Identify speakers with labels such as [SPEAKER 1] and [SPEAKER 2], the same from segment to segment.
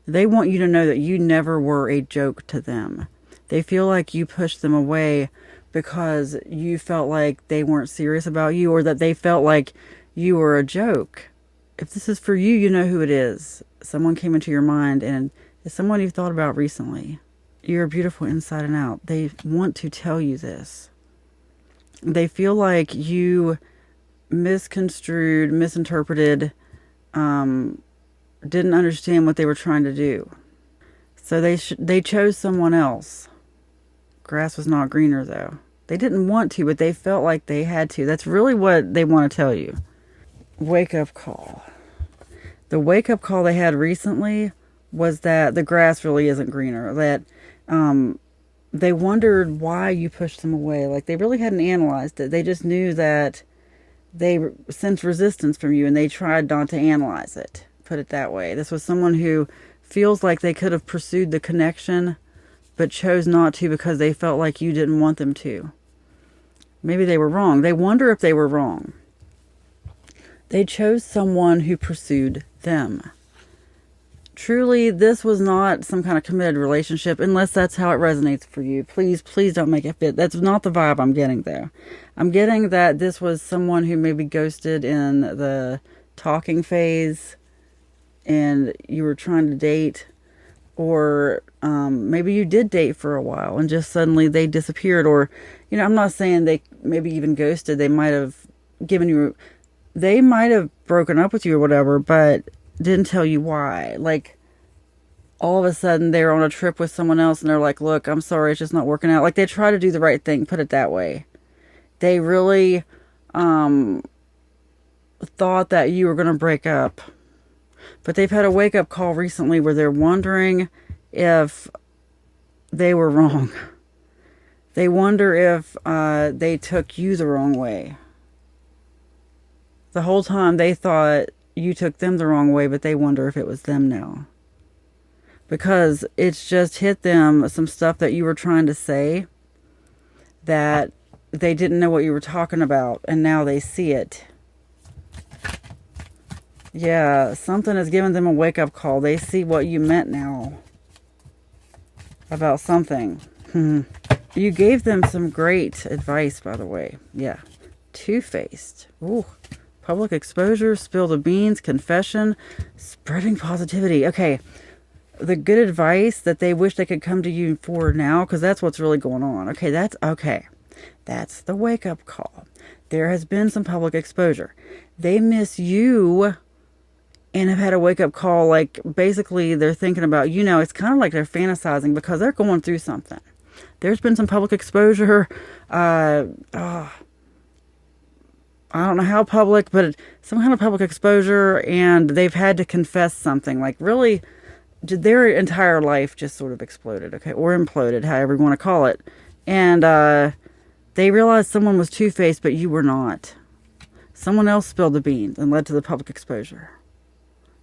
[SPEAKER 1] They want you to know that you never were a joke to them. They feel like you pushed them away because you felt like they weren't serious about you, or that they felt like you were a joke. If this is for you, you know who it is. Someone came into your mind, and it's someone you've thought about recently. You're beautiful inside and out. They want to tell you this. They feel like you misconstrued, misinterpreted, didn't understand what they were trying to do. So they chose someone else. Grass was not greener, though. They didn't want to, but they felt like they had to. That's really what they want to tell you. Wake up call. The wake up call they had recently was that the grass really isn't greener. That they wondered why you pushed them away. Like, they really hadn't analyzed it. They just knew that they sensed resistance from you, and they tried not to analyze it. Put it that way. This was someone who feels like they could have pursued the connection, but chose not to because they felt like you didn't want them to. Maybe they were wrong. They wonder if they were wrong. They chose someone who pursued them. Truly, this was not some kind of committed relationship, unless that's how it resonates for you. Please, please don't make it fit. That's not the vibe I'm getting, though. I'm getting that this was someone who maybe ghosted in the talking phase, and you were trying to date, or maybe you did date for a while, and just suddenly they disappeared. Or, I'm not saying they maybe even ghosted. They might have they might have broken up with you or whatever, but didn't tell you why. Like, all of a sudden they're on a trip with someone else and they're like, look, I'm sorry, it's just not working out. Like, they try to do the right thing, put it that way. They really thought that you were going to break up. But they've had a wake-up call recently where they're wondering if they were wrong. They wonder if they took you the wrong way. The whole time they thought you took them the wrong way, but they wonder if it was them now. Because it's just hit them some stuff that you were trying to say that they didn't know what you were talking about, and now they see it. Yeah, something has given them a wake-up call. They see what you meant now about something. You gave them some great advice, by the way. Yeah. Two-faced. Ooh. Public exposure, spill the beans, confession, spreading positivity. Okay. The good advice that they wish they could come to you for now, because that's what's really going on. Okay, that's the wake-up call. There has been some public exposure. They miss you and have had a wake-up call. Like, basically, they're thinking about, it's kind of like they're fantasizing because they're going through something. There's been some public exposure. I don't know how public, but some kind of public exposure, and they've had to confess something. Like, really, their entire life just sort of exploded, okay? Or imploded, however you want to call it. And they realized someone was two-faced, but you were not. Someone else spilled the beans and led to the public exposure.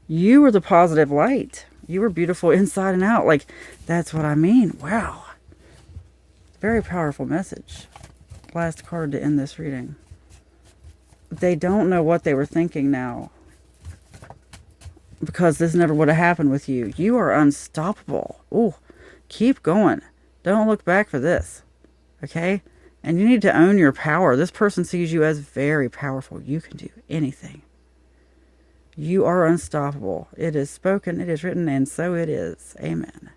[SPEAKER 1] You were the positive light. You were beautiful inside and out. Like, that's what I mean. Wow. Very powerful message. Last card to end this reading. They don't know what they were thinking now, because this never would have happened with you. You are unstoppable. Ooh, keep going. Don't look back for this. Okay? And you need to own your power. This person sees you as very powerful. You can do anything. You are unstoppable. It is spoken, it is written, and so it is. Amen.